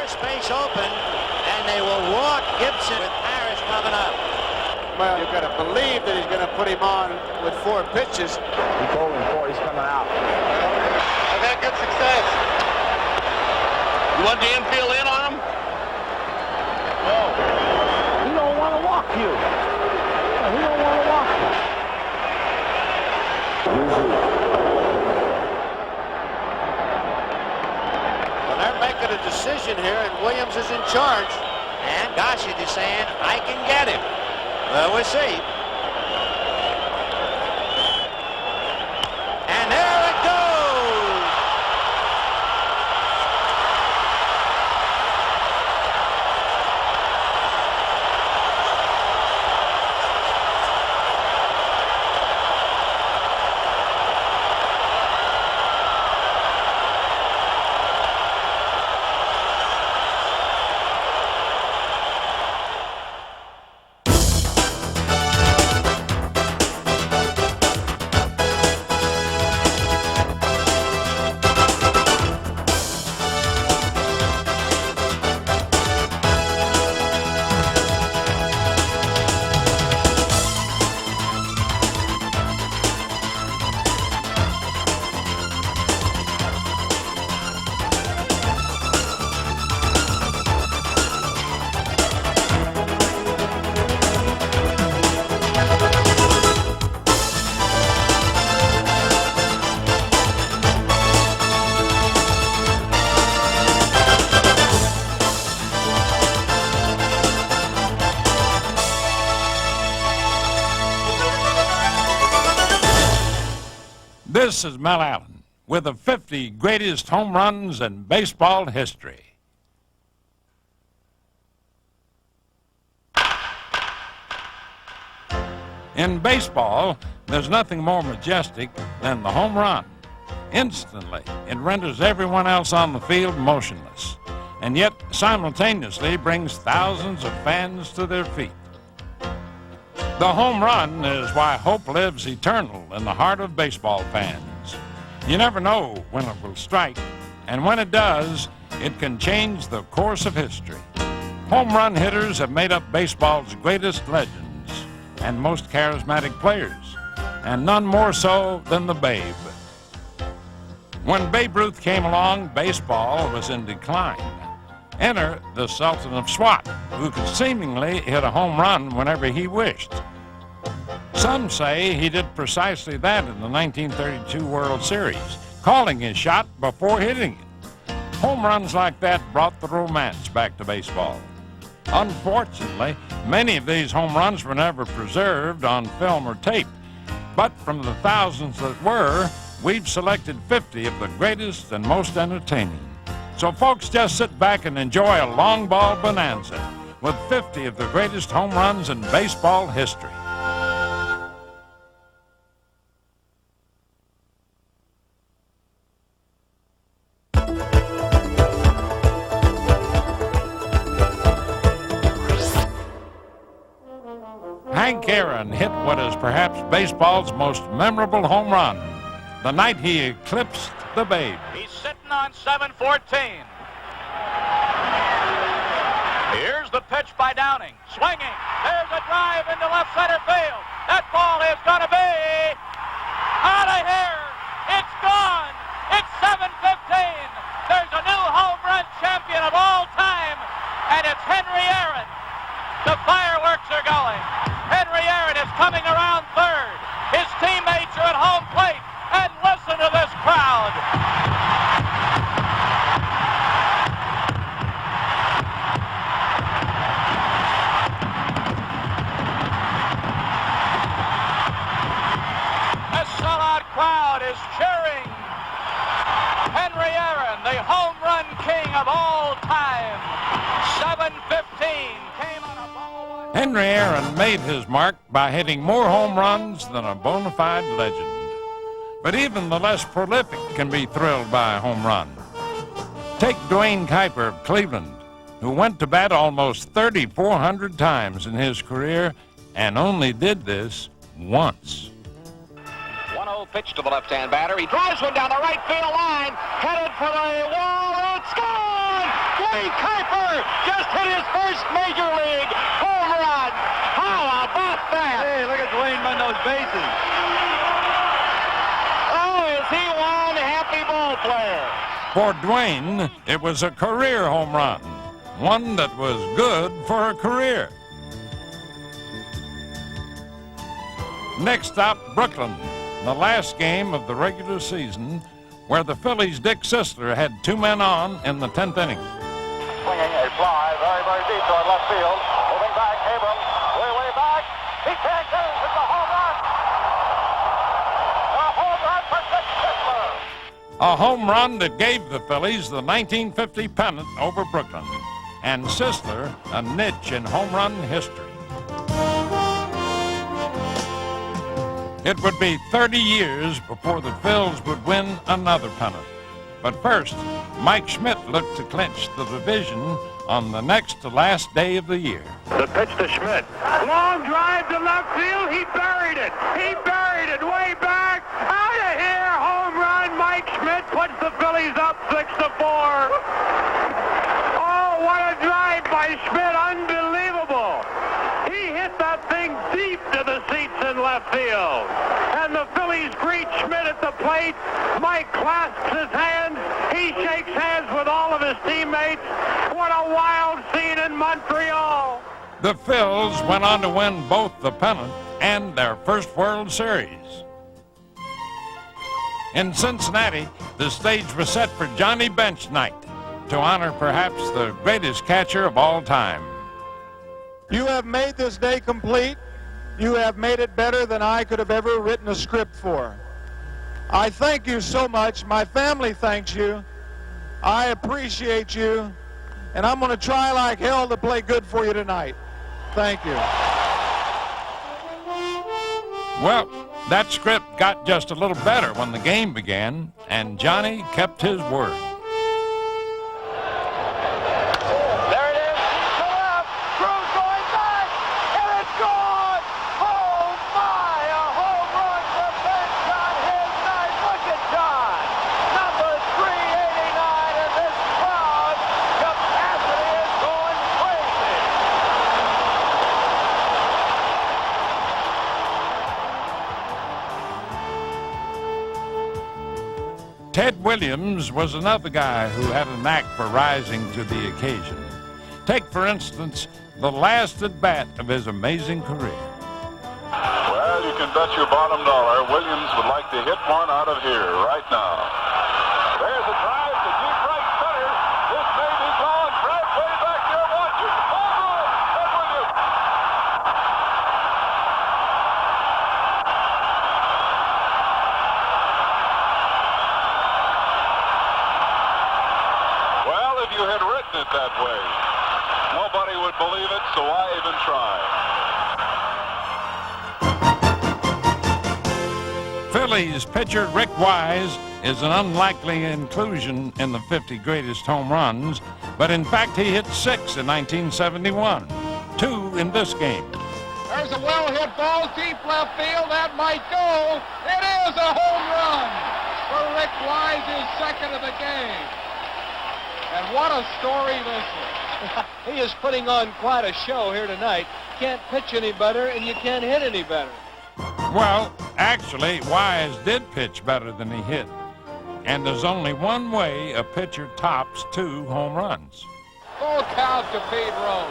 space open, and they will walk Gibson with Harris coming up. Well, you've got to believe that he's going to put him on with 4 pitches. He told him 4, he's coming out. I've had good success. You want the infield in on him? No. He don't want to walk you. He don't want to walk you. Well, they're making a decision here, and Williams is in charge. And Gossett is saying, I can get him. Well, we'll see. And there it goes. This is Mel Allen with the 50 greatest home runs in baseball history. In baseball, there's nothing more majestic than the home run. Instantly, it renders everyone else on the field motionless, and yet simultaneously brings thousands of fans to their feet. The home run is why hope lives eternal in the heart of baseball fans. You never know when it will strike, and when it does, it can change the course of history. Home run hitters have made up baseball's greatest legends and most charismatic players, and none more so than the Babe. When Babe Ruth came along, baseball was in decline. Enter the Sultan of Swat, who could seemingly hit a home run whenever he wished. Some say he did precisely that in the 1932 World Series, calling his shot before hitting it. Home runs like that brought the romance back to baseball. Unfortunately, many of these home runs were never preserved on film or tape, but from the thousands that were, we've selected 50 of the greatest and most entertaining. So folks, just sit back and enjoy a long ball bonanza with 50 of the greatest home runs in baseball history. Hank Aaron hit what is perhaps baseball's most memorable home run, the night he eclipsed the Babe. He's sitting on 7-14. Here's the pitch by Downing. Swinging. There's a drive into left center field. That ball is going to be out of here. It's gone. It's 7-15. There's a new home run champion of all time, and it's Henry Aaron. The fireworks are going. Henry Aaron is coming around third. His teammates are at home plate. And listen to this crowd. A sellout crowd is cheering Henry Aaron, the home run king of all time. 7-15 came on a ball. Henry Aaron made his mark by hitting more home runs than a bona fide legend. But even the less prolific can be thrilled by a home run. Take Dwayne Kuiper of Cleveland, who went to bat almost 3,400 times in his career and only did this once. 1-0 pitch to the left-hand batter. He drives one down the right field line, headed for the wall. It's gone! Lee Kuiper just hit his first major league home run. How about that? Hey, look at Dwayne on those bases. Oh, is he one happy ball player? For Dwayne, it was a career home run, one that was good for a career. Next stop, Brooklyn, the last game of the regular season, where the Phillies' Dick Sisler had 2 men on in the 10th inning. Swinging a fly very, very deep toward left field. Moving back, Abrams, way back. He can't get it. It's a home run. A home run for Dick Sisler. A home run that gave the Phillies the 1950 pennant over Brooklyn, and Sisler a niche in home run history. It would be 30 years before the Phils would win another pennant. But first, Mike Schmidt looked to clinch the division on the next to last day of the year. The pitch to Schmidt. Long drive to left field. He buried it. He buried it way back. Out of here. Home run. Mike Schmidt puts the Phillies up 6-4. Oh, what a drive by Schmidt. Unbelievable. He hit that thing deep to the seats in left field. And the Phillies greet Schmidt at the plate. Mike clasps his hands. He shakes hands with all of his teammates. What a wild scene in Montreal. The Phils went on to win both the pennant and their first World Series. In Cincinnati, the stage was set for Johnny Bench Night to honor perhaps the greatest catcher of all time. You have made this day complete. You have made it better than I could have ever written a script for. I thank you so much. My family thanks you. I appreciate you. And I'm going to try like hell to play good for you tonight. Thank you. Well, that script got just a little better when the game began, and Johnny kept his word. There it is. To left. Cruz going back. And it's gone. Oh, my. A home run for Bench on his night. Look at John. Number 389. And this crowd capacity is going crazy. Ted Williams was another guy who had a knack for rising to the occasion. Take, for instance, the last at-bat of his amazing career. Well, you can bet your bottom dollar Williams would like to hit one out of here right now. There's a drive to deep right center. This may be gone. Fred way back there watching. Home run, Ted Williams. Well, if you had written it that way, nobody would believe it, so I even tried. Phillies pitcher Rick Wise is an unlikely inclusion in the 50 greatest home runs, but in fact he hit 6 in 1971, 2 in this game. There's a well-hit ball, deep left field. That might go. It is a home run for Rick Wise, his second of the game. And what a story this is. He is putting on quite a show here tonight. Can't pitch any better, and you can't hit any better. Well, actually, Wise did pitch better than he hit. And there's only one way a pitcher tops 2 home runs. Full count to Pete Rose.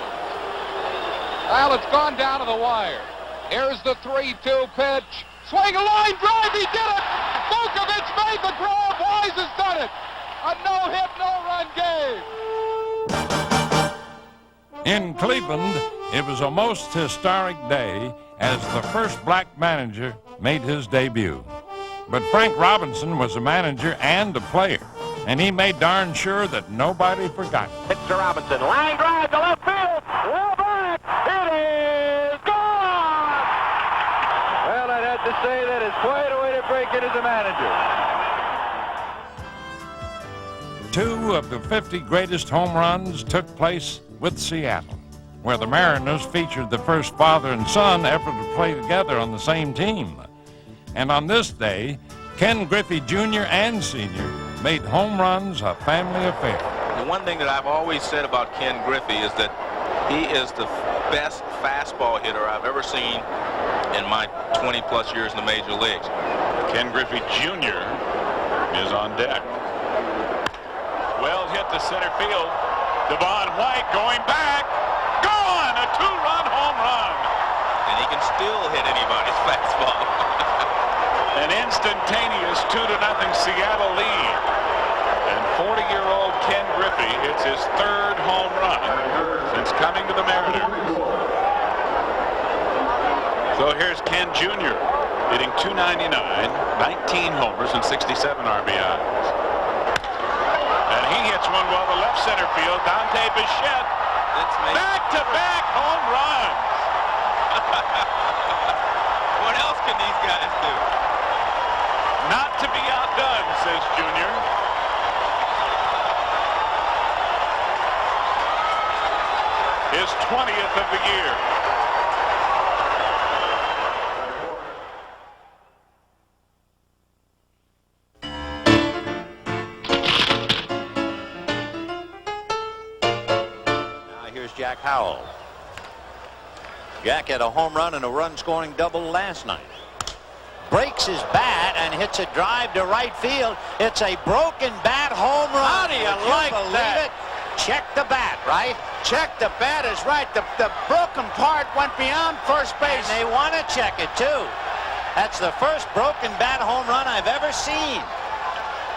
Well, it's gone down to the wire. Here's the 3-2 pitch. Swing a line drive, he did it! Vukovich made the grab, Wise has done it! A no-hit, no-run game. In Cleveland, it was a most historic day as the first black manager made his debut. But Frank Robinson was a manager and a player, and he made darn sure that nobody forgot. Pitch to Robinson. Line drive to left field. Well back. It is gone. Well, I'd have to say that is quite a way to break in as a manager. 2 of the 50 greatest home runs took place with Seattle, where the Mariners featured the first father and son ever to play together on the same team. And on this day, Ken Griffey Jr. and Sr. made home runs a family affair. one thing that I've always said about Ken Griffey is that he is the best fastball hitter I've ever seen in my 20-plus years in the major leagues. Ken Griffey Jr. is on deck. Well hit to center field. Devon White going back. Gone! A two-run home run. And he can still hit anybody's fastball. An instantaneous 2-0 Seattle lead. And 40-year-old Ken Griffey hits his third home run since coming to the Mariners. So here's Ken Jr. hitting .299, 19 homers and 67 RBIs. And he hits one well to left center field. Dante Bichette. Back-to-back home runs. What else can these guys do? Not to be outdone, says Junior. His 20th of the year. Now here's Jack Howell. Jack had a home run and a run-scoring double last night. Breaks his bat and hits a drive to right field. It's a broken bat home run. How do you like that? It? Check the bat, right? Check the bat is right. The broken part went beyond first base. And they want to check it, too. That's the first broken bat home run I've ever seen.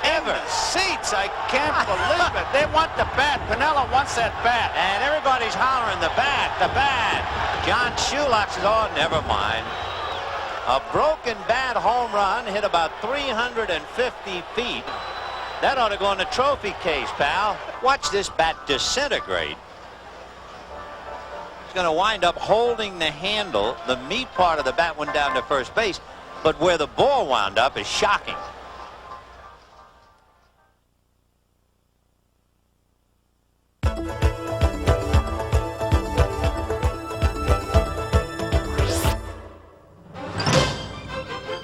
Ever. Seats, I can't believe it. They want the bat. Pinella wants that bat. And everybody's hollering the bat, the bat. John Shulak says, oh, never mind. A broken bat home run hit about 350 feet. That ought to go in the trophy case, pal. Watch this bat disintegrate. He's going to wind up holding the handle. The meat part of the bat went down to first base, but where the ball wound up is shocking.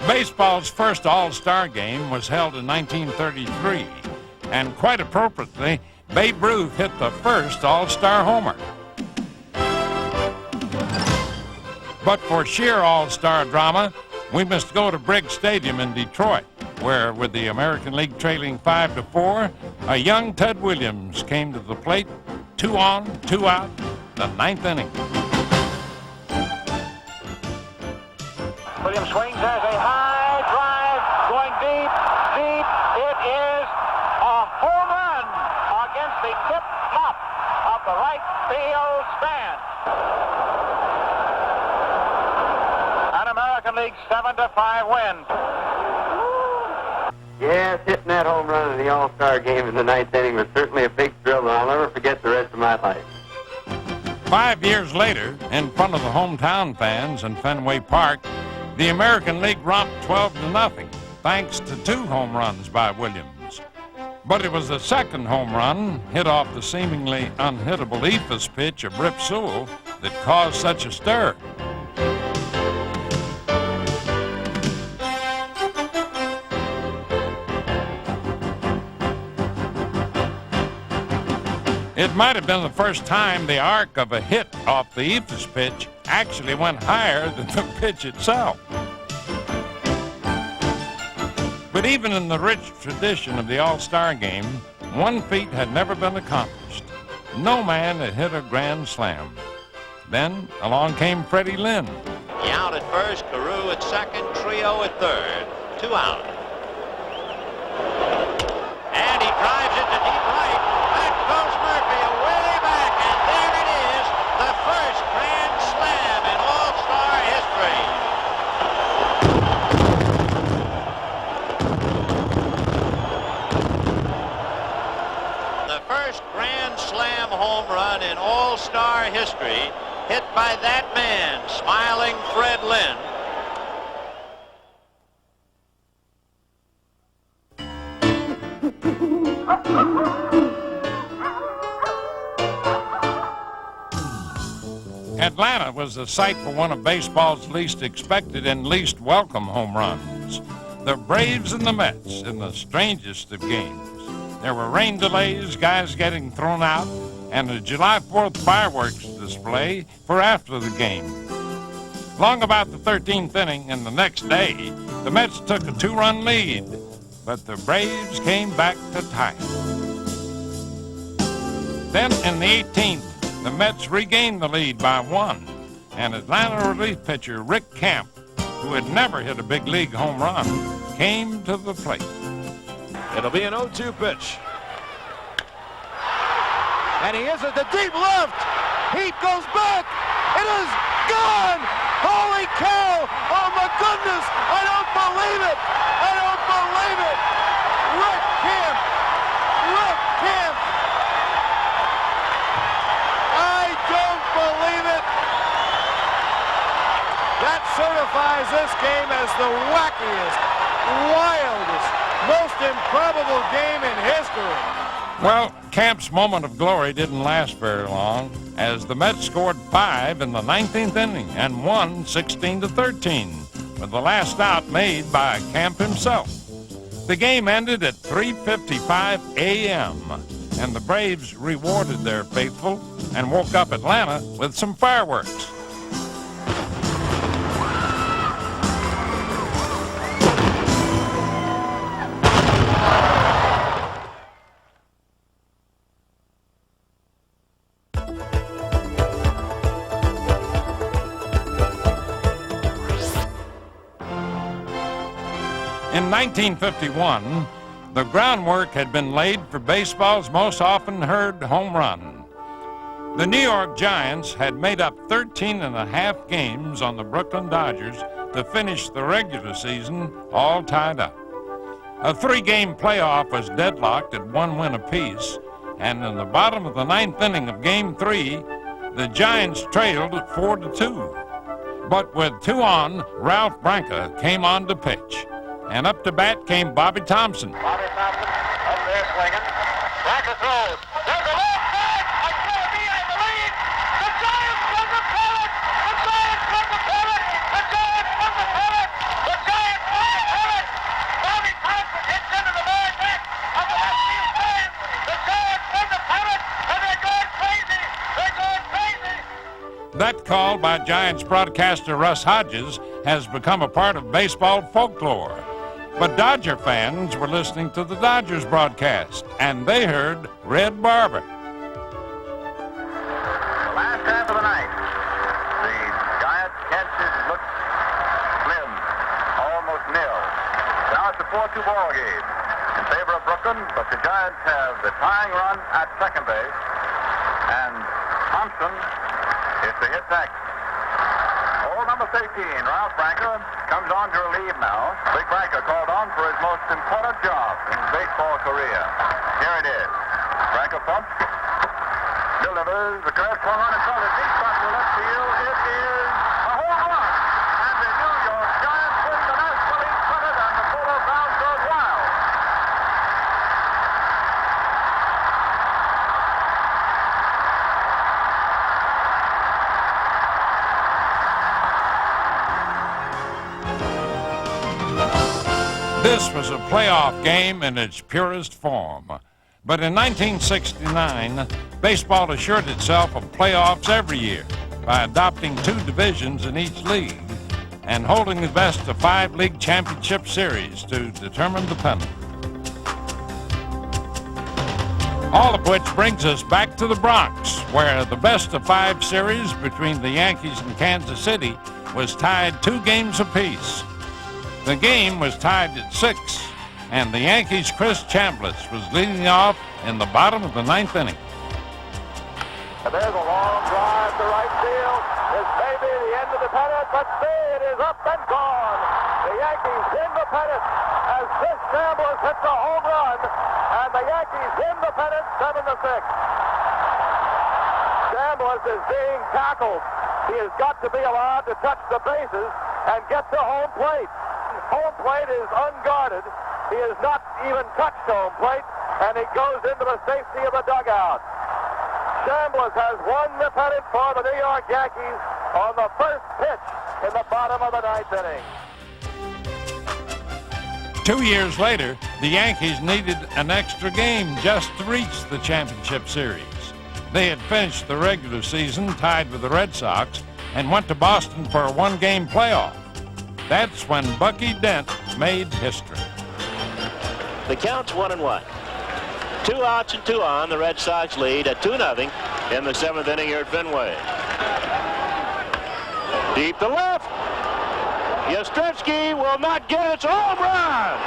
Baseball's first All-Star game was held in 1933, and quite appropriately, Babe Ruth hit the first All-Star homer. But for sheer All-Star drama, we must go to Briggs Stadium in Detroit, where, with the American League trailing 5-4, a young Ted Williams came to the plate, 2 on, 2 out, the 9th inning. Williams swings. There's a high drive going deep, deep. It is a home run against the tip top of the right field stand. An American League 7-5 win. Yes, hitting that home run in the All-Star game in the 9th inning was certainly a big thrill, and I'll never forget the rest of my life. 5 years later, in front of the hometown fans in Fenway Park, the American League romped 12-0, thanks to 2 home runs by Williams. But it was the second home run, hit off the seemingly unhittable eephus pitch of Rip Sewell, that caused such a stir. It might have been the first time the arc of a hit off the eephus pitch actually went higher than the pitch itself. But even in the rich tradition of the All-Star game, one feat had never been accomplished. No man had hit a grand slam. Then along came Freddie Lynn. He out at first, Carew at second, Trio at third. 2 out. And he drives it to deep right. Back goes Murphy, way back, and there it is, the first grand slam in All-Star history. The first grand slam home run in All-Star history, hit by that man, smiling Fred Lynn. Atlanta was the site for one of baseball's least expected and least welcome home runs. The Braves and the Mets in the strangest of games. There were rain delays, guys getting thrown out, and a July 4th fireworks display for after the game. Long about the 13th inning and the next day, the Mets took a 2-run lead, but the Braves came back to tie it. Then in the 18th, the Mets regained the lead by 1, and Atlanta relief pitcher Rick Camp, who had never hit a big league home run, came to the plate. It'll be an 0-2 pitch. And he is at the deep left. Heat goes back. It is gone. Holy cow. Oh, my goodness. I don't believe it. I don't believe it. Rick Camp. Rick Camp. I don't believe it. That certifies this game as the wackiest, wildest, most improbable game in history. Well, Camp's moment of glory didn't last very long, as the Mets scored 5 in the 19th inning and won 16-13, with the last out made by Camp himself. The game ended at 3:55 a.m., and the Braves rewarded their faithful and woke up Atlanta with some fireworks. In 1951, the groundwork had been laid for baseball's most often heard home run. The New York Giants had made up 13.5 games on the Brooklyn Dodgers to finish the regular season all tied up. A 3-game playoff was deadlocked at 1 win apiece, and in the bottom of the 9th inning of Game 3, the Giants trailed 4-2. But with 2 on, Ralph Branca came on to pitch. And up to bat came Bobby Thompson. Bobby Thompson up there swinging. Branca throws. There's a left back. A QB in the lead. The Giants won the pennant. The Giants won the pennant. The Giants won the pennant. The Giants won the pennant. Bobby Thompson hits into the very back of the left field stand. The Giants won the pennant, and they're going crazy. They're going crazy. That call by Giants broadcaster Russ Hodges has become a part of baseball folklore. But Dodger fans were listening to the Dodgers broadcast, and they heard Red Barber. The last half of the night, the Giants' chances look slim, almost nil. Now it's a 4-2 ball game in favor of Brooklyn, but the Giants have the tying run at second base, and Thompson is to hit next. Old number 13, Ralph Branca, comes on to relieve now. Big Branca called on for his most important job in his baseball career. Here it is. Branca pumps, delivers, the curve swung on and called it deep shot to left field. It is a home run. And the New York Giants win the National League pennant, and the Polo Grounds goes wild. This was a playoff game in its purest form. But in 1969, baseball assured itself of playoffs every year by adopting 2 divisions in each league and holding the best of 5 league championship series to determine the pennant. All of which brings us back to the Bronx, where the best of 5 series between the Yankees and Kansas City was tied 2 games apiece. The game was tied at 6, and the Yankees' Chris Chambliss was leading off in the bottom of the 9th inning. And there's a long drive to right field. This may be the end of the pennant, but see, it is up and gone. The Yankees win the pennant as Chris Chambliss hits a home run, and the Yankees win the pennant 7-6. Chambliss is being tackled. He has got to be allowed to touch the bases and get to home plate. Home plate is unguarded. He has not even touched home plate, and he goes into the safety of the dugout. Chambliss has won the pennant for the New York Yankees on the first pitch in the bottom of the 9th inning. 2 years later, the Yankees needed an extra game just to reach the championship series. They had finished the regular season tied with the Red Sox and went to Boston for a one-game playoff. That's when Bucky Dent made history. The count's 1-1. 2 outs and 2 on. The Red Sox lead at 2-0 in the 7th inning here at Fenway. Deep to left. Yastrzemski will not get its home run.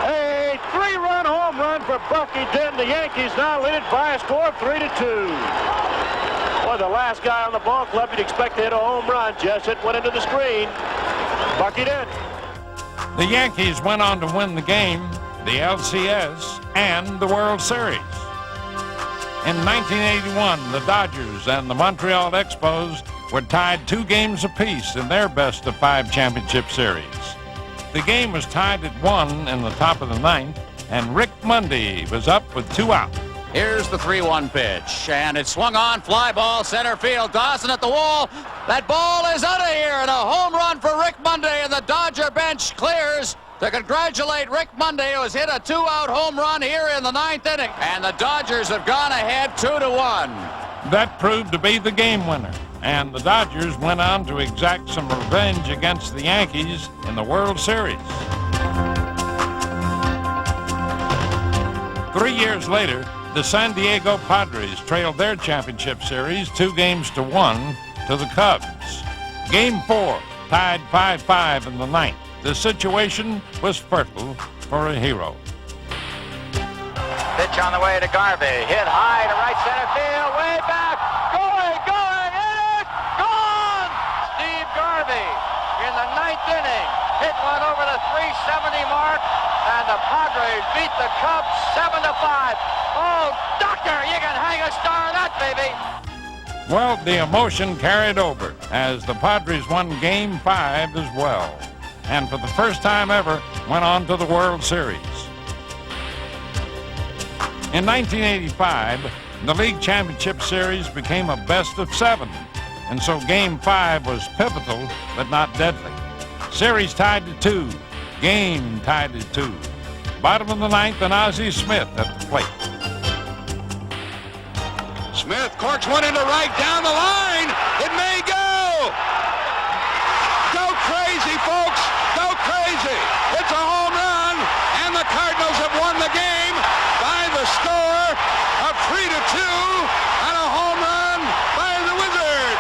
A 3-run home run for Bucky Dent. The Yankees now lead it by a score of 3-2. Boy, the last guy on the ball club you'd expect to hit a home run. Just it went into the screen. Bucky Dent. The Yankees went on to win the game, the LCS, and the World Series. In 1981, the Dodgers and the Montreal Expos were tied 2 games apiece in their best-of-5 championship series. The game was tied at 1 in the top of the 9th, and Rick Mundy was up with 2 outs. Here's the 3-1 pitch, and it's swung on, fly ball, center field. Dawson at the wall. That ball is out of here, and a home run for Rick Mundy, and the Dodger bench clears to congratulate Rick Mundy, who has hit a 2-out home run here in the 9th inning. And the Dodgers have gone ahead 2-1. That proved to be the game winner, and the Dodgers went on to exact some revenge against the Yankees in the World Series. 3 years later, the San Diego Padres trailed their championship series 2-1 to the Cubs. Game 4 tied 5-5 in the 9th. The situation was fertile for a hero. Pitch on the way to Garvey. Hit high to right center field. Way back. Going. It is gone. Steve Garvey in the 9th inning. Hit one over the 370 mark. And the Padres beat the Cubs 7-5. Oh, doctor, you can hang a star on that, baby. Well, the emotion carried over as the Padres won Game 5 as well, and for the first time ever went on to the World Series. In 1985, the League Championship Series became a best-of-7, and so Game 5 was pivotal but not deadly. Series tied to 2. Game tied to 2. Bottom of the 9th, and Ozzie Smith at the plate. Smith corks one into right, down the line. It may go. Go crazy, folks. Go crazy. It's a home run, and the Cardinals have won the game by the score of 3-2 and a home run by the Wizard.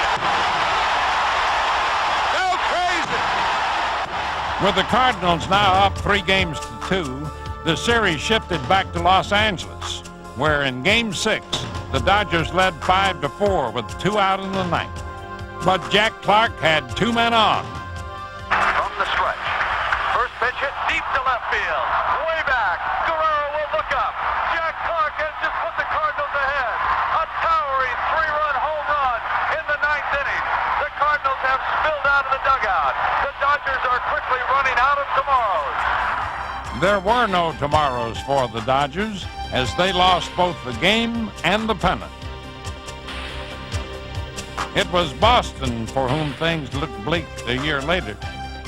Go crazy. With the Cardinals now up 3-2, the series shifted back to Los Angeles, where in Game 6, the Dodgers led 5-4 with 2 out in the 9th. But Jack Clark had 2 men on. From the stretch. First pitch hit deep to left field. Way back. Guerrero will look up. Jack Clark has just put the Cardinals ahead. A towering 3-run home run in the 9th inning. The Cardinals have spilled out of the dugout. The Dodgers are quickly running out of tomorrows. There were no tomorrows for the Dodgers as they lost both the game and the pennant. It was Boston for whom things looked bleak a year later.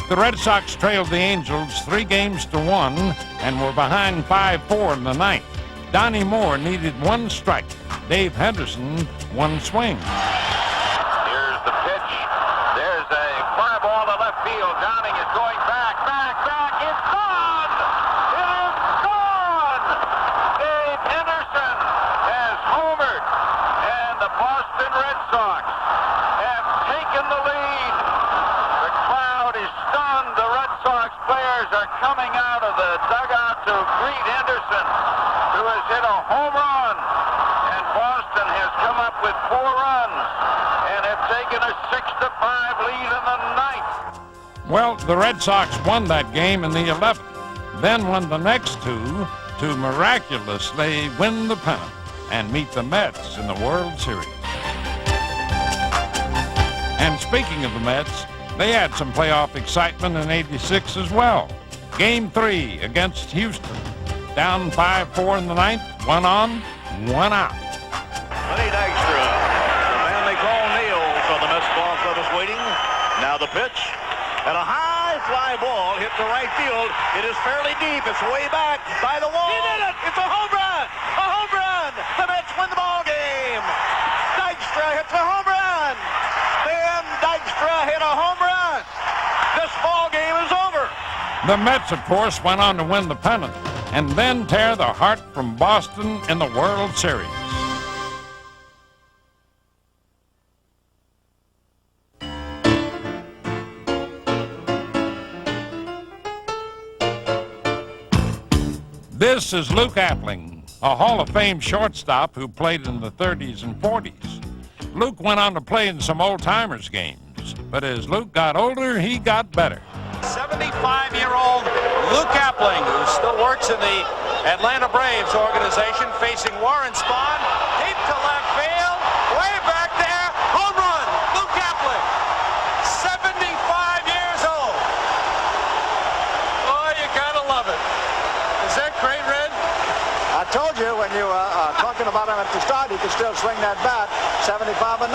The Red Sox trailed the Angels 3-1 and were behind 5-4 in the 9th. Donnie Moore needed 1 strike. Dave Henderson 1 swing. Here's the pitch. There's a fly ball to left field. Downing is going back. It's gone! It is gone! Dave Henderson has homered, and the Boston Red Sox have taken the lead. The crowd is stunned. The Red Sox players are coming out of the dugout to greet Henderson, who has hit a home run. And Boston has come up with 4 runs and have taken a 6-5 lead in the 9th. Well, the Red Sox won that game in the 11th, then won the next 2 to miraculously win the pennant and meet the Mets in the World Series. And speaking of the Mets, they had some playoff excitement in '86 as well. Game 3 against Houston. Down 5-4 in the 9th, 1 on, 1 out. Lenny Dykstra, the man they call Neil from the Mets ball club, is waiting. Now the pitch. And a high fly ball hit to right field. It is fairly deep. It's way back by the wall. He did it! It's a home run! A home run! The Mets win the ball game. Dykstra hits a home run. Then Dykstra hit a home run. This ball game is over. The Mets, of course, went on to win the pennant and then tear the heart from Boston in the World Series. This is Luke Appling, a Hall of Fame shortstop who played in the 30s and 40s. Luke went on to play in some old-timers games, but as Luke got older, he got better. 75-year-old Luke Appling, who still works in the Atlanta Braves organization, facing Warren Spahn, deep to left field, way back there, home run, Luke Appling, 75 years old. Oh, you gotta love it. Is that great, Red? I told you when you were talking about him at the start, he could still swing that bat 75-0.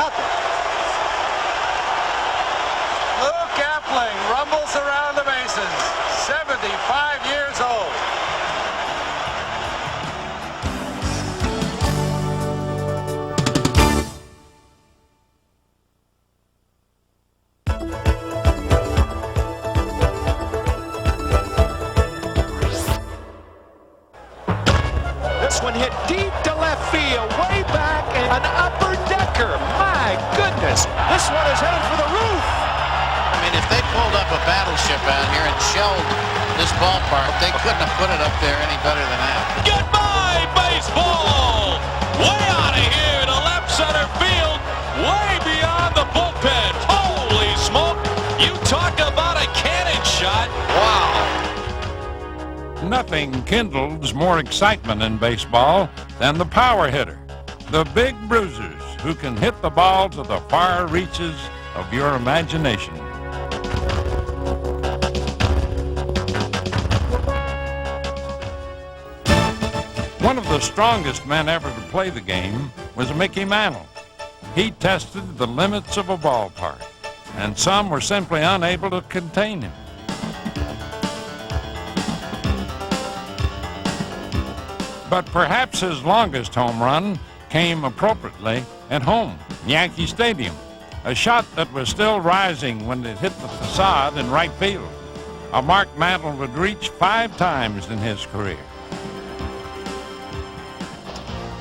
Luke Appling rumbles around the bases, 75 years old. This one hit deep to left field, way back, and an upper decker. My goodness, this one is headed for the roof. I mean, if they pulled up a battleship out here and shelled this ballpark, they couldn't have put it up there any better than that. Goodbye, baseball! Way out of here to left center field, way beyond the bullpen. Holy smoke! You talk about a cannon shot. Wow! Nothing kindles more excitement in baseball than the power hitter, the big bruisers who can hit the ball to the far reaches of your imagination. One of the strongest men ever to play the game was Mickey Mantle. He tested the limits of a ballpark, and some were simply unable to contain him. But perhaps his longest home run came appropriately at home, Yankee Stadium, a shot that was still rising when it hit the facade in right field, a mark Mantle would reach 5 times in his career.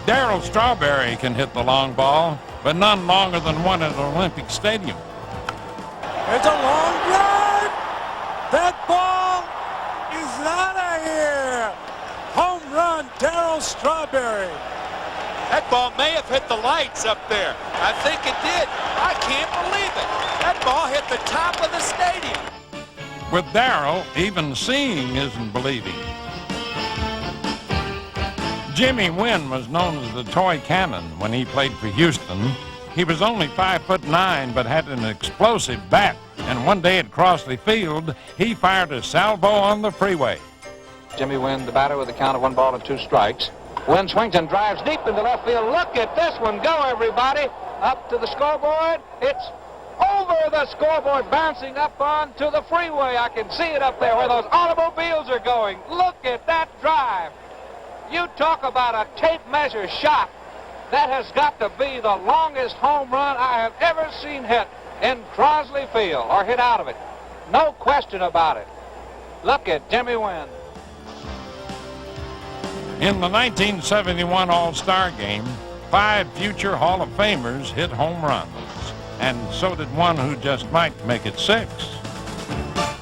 Darryl Strawberry can hit the long ball, but none longer than one at Olympic Stadium. It's a long drive. That ball is out of here. Home run, Darryl Strawberry. That ball may have hit the lights up there. I think it did. I can't believe it. That ball hit the top of the stadium. With Darryl, even seeing isn't believing. Jimmy Wynn was known as the toy cannon when he played for Houston. He was only 5'9", but had an explosive bat. And one day at Crossley Field, he fired a salvo on the freeway. Jimmy Wynn, the batter, with a count of 1 ball and 2 strikes. Wynn swings and drives deep into left field. Look at this one go, everybody. Up to the scoreboard. It's over the scoreboard, bouncing up onto the freeway. I can see it up there where those automobiles are going. Look at that drive. You talk about a tape measure shot. That has got to be the longest home run I have ever seen hit in Crossley Field, or hit out of it. No question about it. Look at Jimmy Wynn. In the 1971 All-Star Game, 5 future Hall of Famers hit home runs, and so did one who just might make it 6.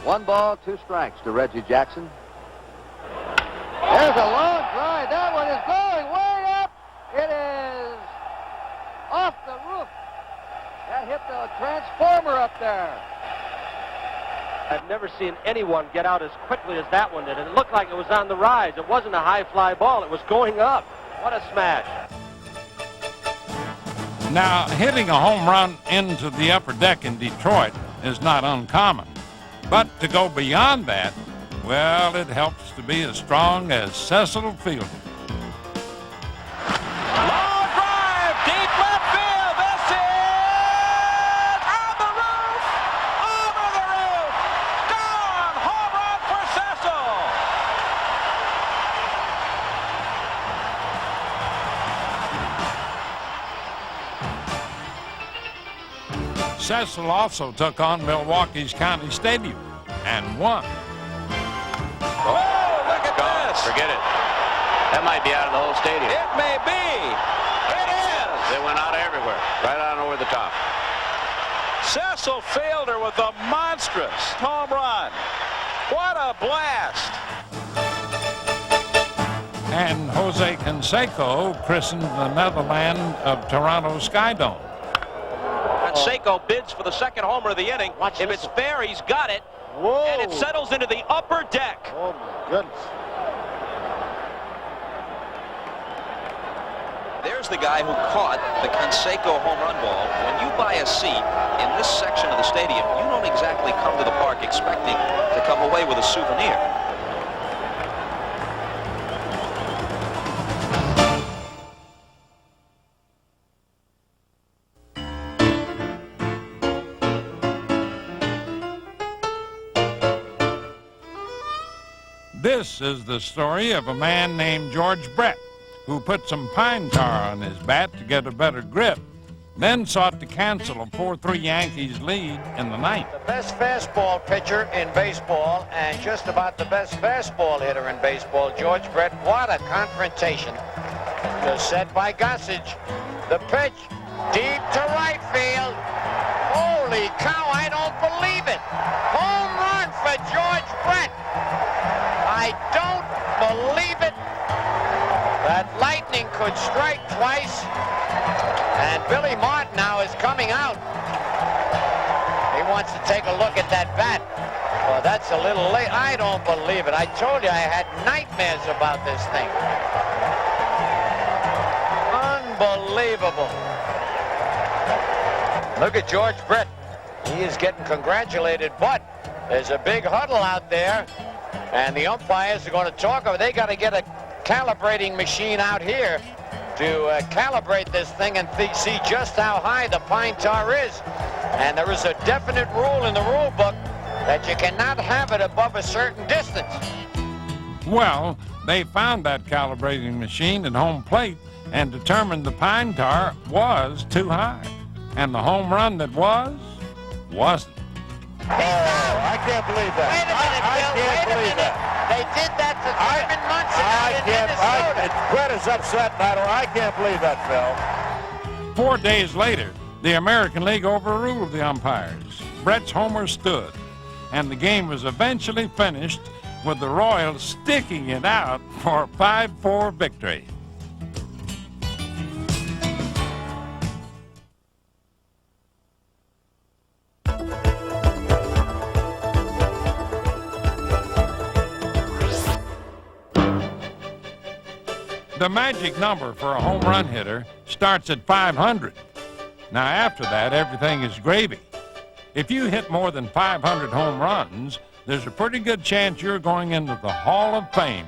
1 ball, 2 strikes to Reggie Jackson. There's a long drive. That one is going way up. It is off the roof. That hit the transformer up there. I've never seen anyone get out as quickly as that one did. And it looked like it was on the rise. It wasn't a high fly ball. It was going up. What a smash. Now, hitting a home run into the upper deck in Detroit is not uncommon. But to go beyond that, well, it helps to be as strong as Cecil Fielder. Long drive, deep left field. This is on the roof, over the roof, gone. Cecil also took on Milwaukee's County Stadium and won. Oh, look at this. Forget it. That might be out of the whole stadium. It may be. It is. It went out of everywhere, right on over the top. Cecil Fielder with a monstrous home run. What a blast. And Jose Canseco christened the Netherland of Toronto Skydome. Canseco bids for the second homer of the inning. If it's fair, he's got it. Whoa. And it settles into the upper deck. Oh, my goodness. There's the guy who caught the Canseco home run ball. When you buy a seat in this section of the stadium, you don't exactly come to the park expecting to come away with a souvenir. This is the story of a man named George Brett, who put some pine tar on his bat to get a better grip, then sought to cancel a 4-3 Yankees lead in the ninth. The best fastball pitcher in baseball and just about the best fastball hitter in baseball, George Brett. What a confrontation. Just set by Gossage. The pitch deep to right field. Holy cow, I don't believe it. Home run for George Brett. I don't believe it. That lightning could strike twice. And Billy Martin now is coming out. He wants to take a look at that bat. Well, that's a little late. I don't believe it. I told you I had nightmares about this thing. Unbelievable. Look at George Brett. He is getting congratulated, but there's a big huddle out there, and the umpires are going to talk over. They got to get a calibrating machine out here to calibrate this thing and see just how high the pine tar is. And there is a definite rule in the rule book that you cannot have it above a certain distance. Well, they found that calibrating machine at home plate and determined the pine tar was too high. And the home run that wasn't. Oh, I can't believe that. Wait a minute, Bill. Can't believe that. They did that to Thurman Munson out in Minnesota. Brett is upset, and I can't believe that, Phil. 4 days later, the American League overruled the umpires. Brett's homer stood, and the game was eventually finished with the Royals sticking it out for a 5-4 victory. The magic number for a home run hitter starts at 500. Now, after that, everything is gravy. If you hit more than 500 home runs, there's a pretty good chance you're going into the Hall of Fame.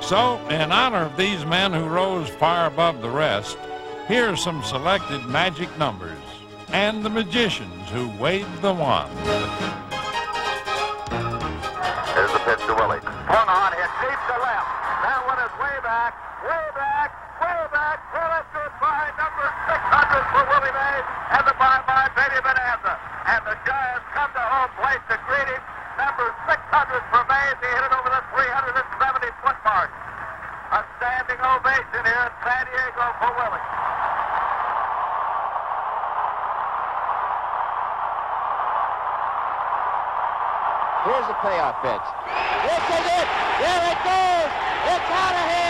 So, in honor of these men who rose far above the rest, here are some selected magic numbers and the magicians who waved the wand. Here's the pitch to Willie. Swung on, hit deep to left. That one is way back, way back, way back. Well, it's goodbye, number 600 for Willie Mays, and the bye-bye Betty Bonanza. And the Giants come to home plate to greet him. Number 600 for Mays. He hit it over the ovation here in San Diego for Willie. Here's the payoff pitch. This is it. There it goes. It's out of here.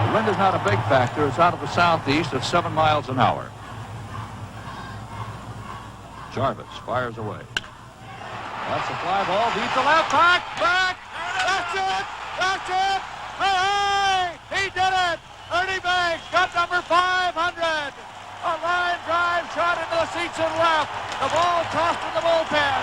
The wind is not a big factor. It's out of the southeast at 7 miles an hour. Jarvis fires away. That's a fly ball. Deep to left. Back. That's it. That's it. Hey! He did it. Ernie Banks got number 500. A line drive shot into the seats and left. The ball tossed in the bullpen.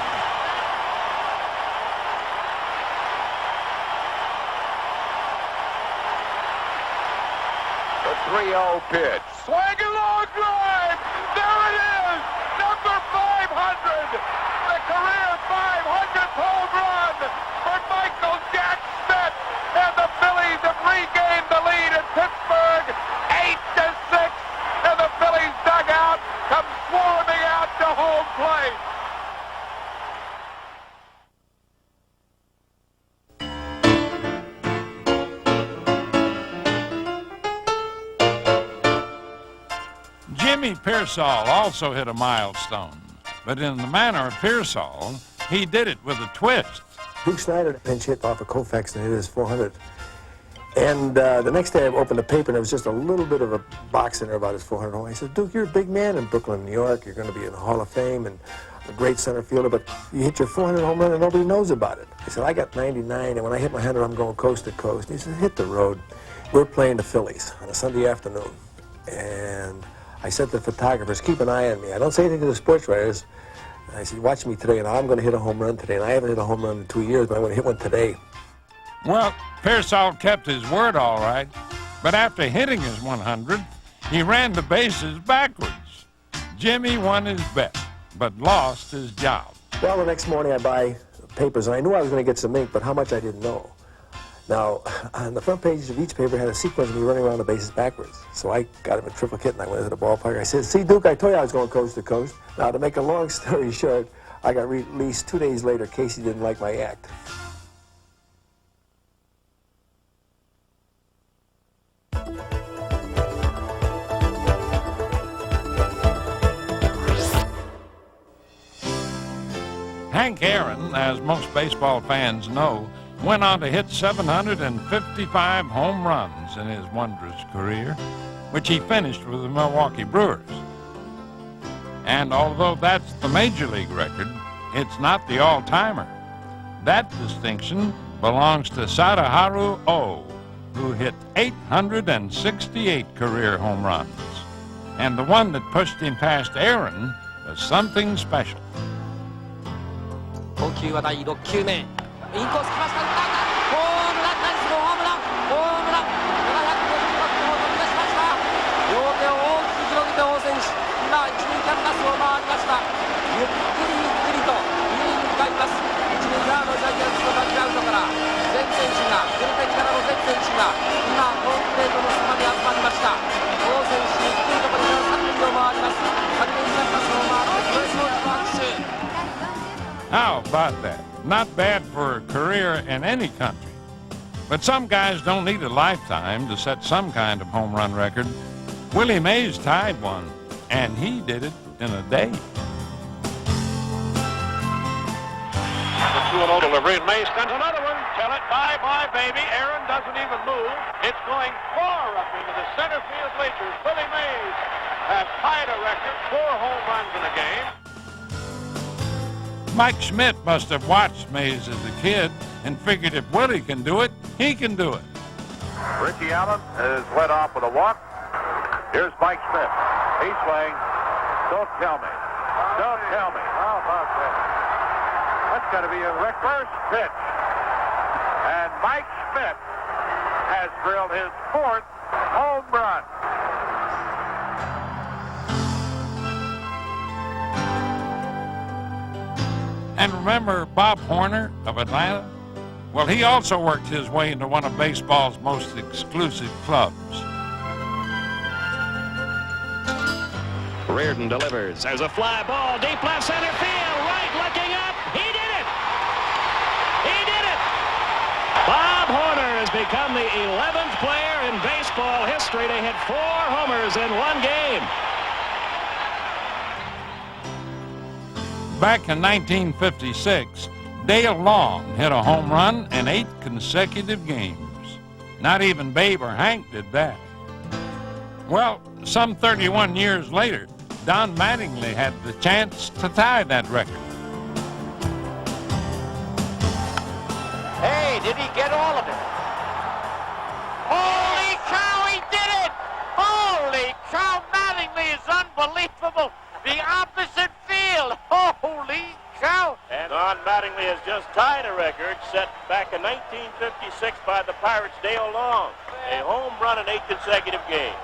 The 3-0 pitch. Swing and long drive. There it is. Number 500. The career 500th home run for Michael Jack Smith. And the Phillies have regained the lead in Pittsburgh. 8-6. And the Phillies dugout comes swarming out to home plate. Jimmy Pearsall also hit a milestone, but in the manner of Pearsall, he did it with a twist. Duke Snyder pinch hit off a Koufax and hit his 400. And the next day I opened the paper and there was just a little bit of a box in there about his 400 home. I said, Duke, you're a big man in Brooklyn, New York. You're going to be in the Hall of Fame and a great center fielder, but you hit your 400 home run and nobody knows about it. I said, I got 99, and when I hit my 100, I'm going coast to coast. And he said, hit the road. We're playing the Phillies on a Sunday afternoon. And I said to the photographers, keep an eye on me. I don't say anything to the sports writers. I said, watch me today, and I'm going to hit a home run today. And I haven't hit a home run in 2 years, but I'm going to hit one today. Well, Pearsall kept his word all right, but after hitting his 100th, he ran the bases backwards. Jimmy won his bet, but lost his job. Well, the next morning I buy papers, and I knew I was going to get some ink, but how much I didn't know. Now, on the front pages of each paper had a sequence of me running around the bases backwards. So I got him a triplicate, and I went to the ballpark. I said, see, Duke, I told you I was going coast to coast. Now, to make a long story short, I got released 2 days later. Casey didn't like my act. Hank Aaron, as most baseball fans know, went on to hit 755 home runs in his wondrous career, which he finished with the Milwaukee Brewers. And although that's the Major League record, it's not the all-timer. That distinction belongs to Sadaharu Oh, who hit 868 career home runs. And the one that pushed him past Aaron was something special. 投球は第6球目インコース来ました打ったホームランナイスホームラン750バットを飛び出しました両手を大きく広げて応戦し今一塁キャンバスを回りましたゆっくりと二塁に向かいます一塁側のジャイアンツのダグアウトから全選手がブルペンからの全選手が今ホームプレートの隙間に集まりました応戦しゆっくりとこれから三塁を回ります三塁キャンバスを回ってプレスを拍手 How about that? Not bad for a career in any country. But some guys don't need a lifetime to set some kind of home run record. Willie Mays tied one, and he did it in a day. The 2-0 delivery, and Mays sends another one. Tell it, bye, baby. Aaron doesn't even move. It's going far up into the center field bleachers. Willie Mays has tied a record, 4 home runs in a game. Mike Schmidt must have watched Mays as a kid and figured if Willie can do it, he can do it. Richie Allen is led off with a walk. Here's Mike Schmidt. He swings. Don't tell me. Don't tell me. How about that? That's got to be a reverse pitch. And Mike Schmidt has drilled his 4th home run. And remember Bob Horner of Atlanta? Well, he also worked his way into one of baseball's most exclusive clubs. Reardon delivers. There's a fly ball, deep left center field. Right looking up. He did it! He did it! Bob Horner has become the 11th player in baseball history to hit 4 homers in one game. Back in 1956, Dale Long hit a home run in 8 consecutive games. Not even Babe or Hank did that. Well, some 31 years later, Don Mattingly had the chance to tie that record. Hey, did he get all of it? Holy cow, he did it! Holy cow, Mattingly is unbelievable. The opposite field. Holy cow. And Don Mattingly has just tied a record set back in 1956 by the Pirates' Dale Long. A home run in 8 consecutive games.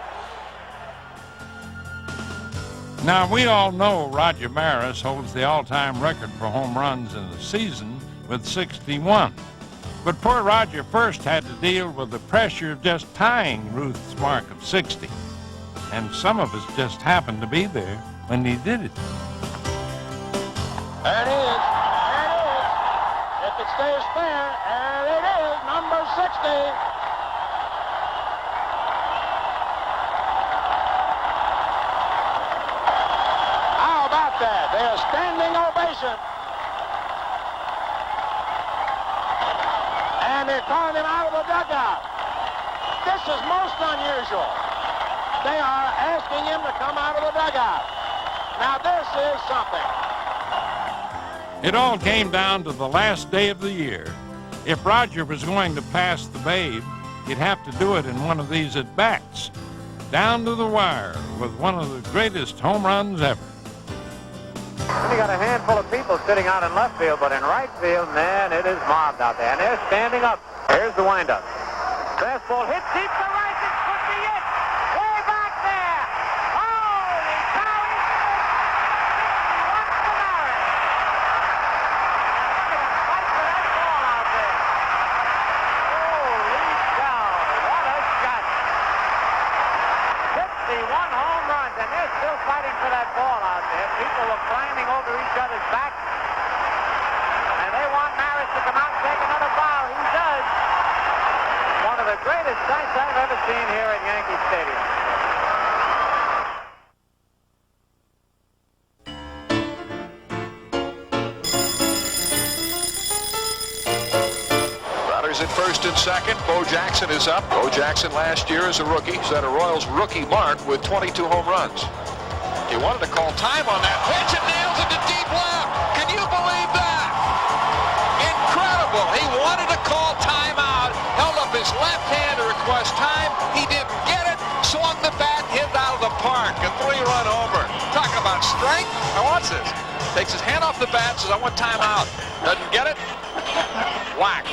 Now, we all know Roger Maris holds the all-time record for home runs in a season with 61. But poor Roger first had to deal with the pressure of just tying Ruth's mark of 60. And some of us just happened to be there when he did it. There it is. There it is. If it stays fair, there it is, number 60. How about that? There's standing ovation. And they're calling him out of the dugout. This is most unusual. They are asking him to come out of the dugout. Now this is something. It all came down to the last day of the year. If Roger was going to pass the Babe, he'd have to do it in one of these at-bats, down to the wire with one of the greatest home runs ever. Then you got a handful of people sitting out in left field, but in right field, man, it is mobbed out there. And they're standing up. Here's the windup. Fastball hit deep to right. This could be it. Way back there. Holy cow. What's the matter? Look at him fight for that ball out there. Holy cow. What a shot. 51 home runs, and they're still fighting for that ball out there. People are climbing over each other's backs. And they want Maris to come out and take another bow. He does. One of the greatest sights I've ever seen here at Yankee Stadium. Runners at first and second. Bo Jackson is up. Bo Jackson last year as a rookie set a Royals rookie mark with 22 home runs. He wanted to call time on that pitch and nails it to deep left. Can you believe that? Incredible. He wanted to call timeout, held up his left hand to request time. He didn't get it, swung the bat, hit it out of the park. A 3-run homer. Talk about strength. Now watch this. Takes his hand off the bat, says, I want timeout. Doesn't get it. Whack.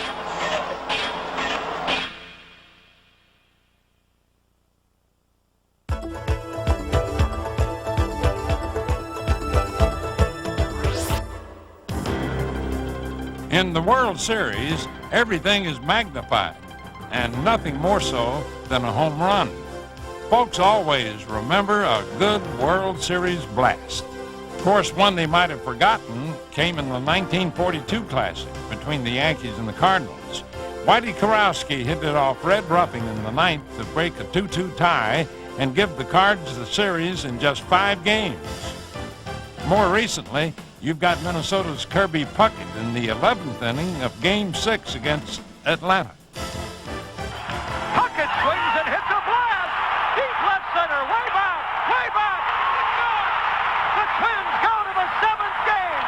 In the World Series, everything is magnified, and nothing more so than a home run. Folks always remember a good World Series blast. Of course, one they might have forgotten came in the 1942 Classic between the Yankees and the Cardinals. Whitey Kurowski hit it off Red Ruffing in the ninth to break a 2-2 tie and give the Cards the series in just 5 games. More recently, you've got Minnesota's Kirby Puckett in the 11th inning of Game 6 against Atlanta. Puckett swings and hits a blast. Deep left center, way back, way back. The Twins go to the 7th game.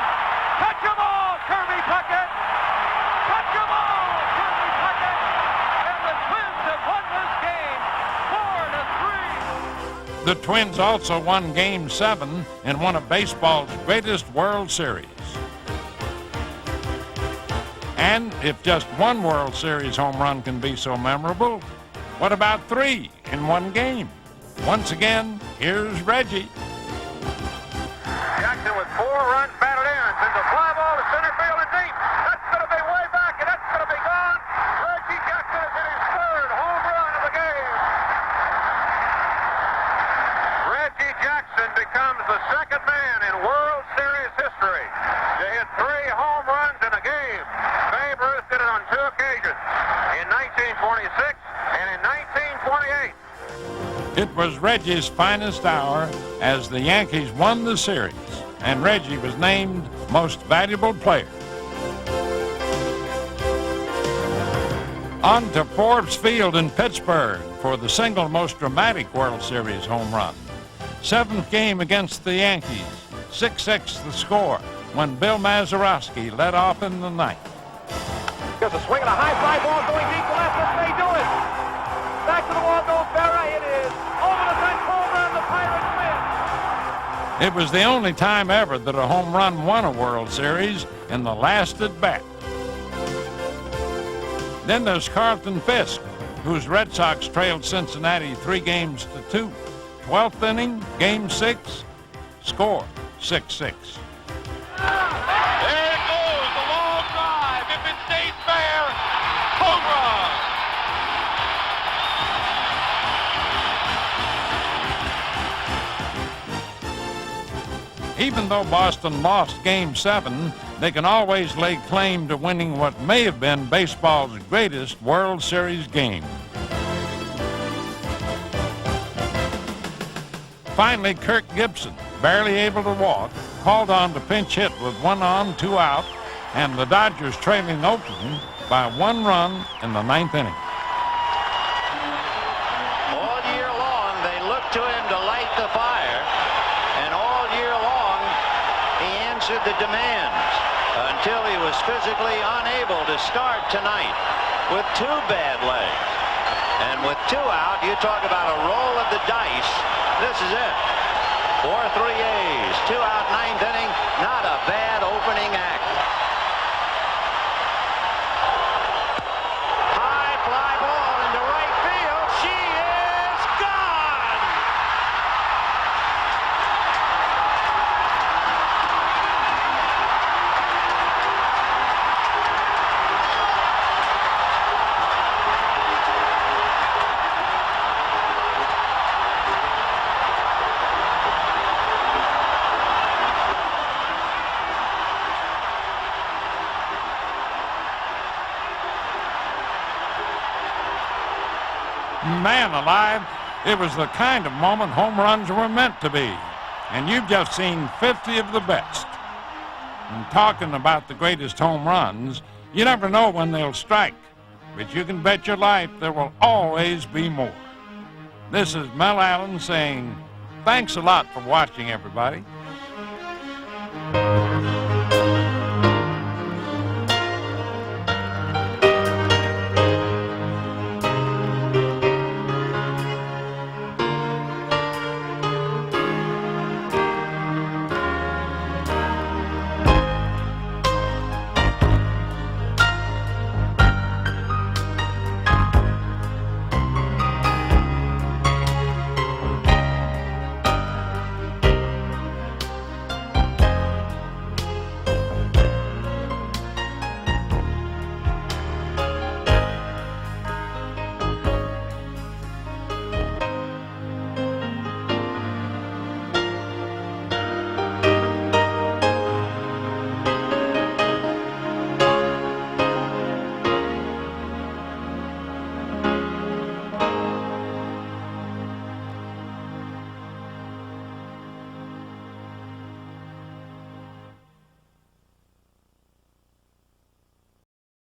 Touch 'em all, Kirby Puckett. Touch 'em all, Kirby Puckett. And the Twins have won this game 4-3. The Twins also won Game 7 in one of baseball's greatest World Series. And if just one World Series home run can be so memorable, what about 3 in one game? Once again, here's Reggie. Jackson with 4 runs batted in. Sends a fly ball to center field and deep. That's going to be way back, and that's going to be gone. the second man in World Series history to hit 3 home runs in a game. Babe Ruth did it on 2 occasions, in 1926 and in 1928. It was Reggie's finest hour as the Yankees won the series, and Reggie was named Most Valuable Player. On to Forbes Field in Pittsburgh for the single most dramatic World Series home run. 7th game against the Yankees, 6-6 the score when Bill Mazeroski led off in the 9th. There's a swing and a high fly ball going deep to left. This may do it. Back to the wall goes Berra. It is over the fence, home run. The Pirates win. It was the only time ever that a home run won a World Series in the last at bat. Then there's Carlton Fisk, whose Red Sox trailed Cincinnati 3-2. 12th inning, game 6, score 6-6. There it goes, the long drive. If it stays fair, home run. Even though Boston lost Game 7, they can always lay claim to winning what may have been baseball's greatest World Series game. Finally, Kirk Gibson, barely able to walk, called on to pinch hit with 1 on, 2 out, and the Dodgers trailing Oakland by 1 run in the 9th inning. All year long, they looked to him to light the fire, and all year long, he answered the demands until he was physically unable to start tonight with 2 bad legs. And with 2 out, you talk about a roll of the dice. This is it. 4-3 A's, 2 out, 9th inning. Not a bad opening act. High fly ball into right field. She is gone. Man alive, it was the kind of moment home runs were meant to be. And you've just seen 50 of the best. And talking about the greatest home runs, you never know when they'll strike. But you can bet your life there will always be more. This is Mel Allen saying, thanks a lot for watching, everybody.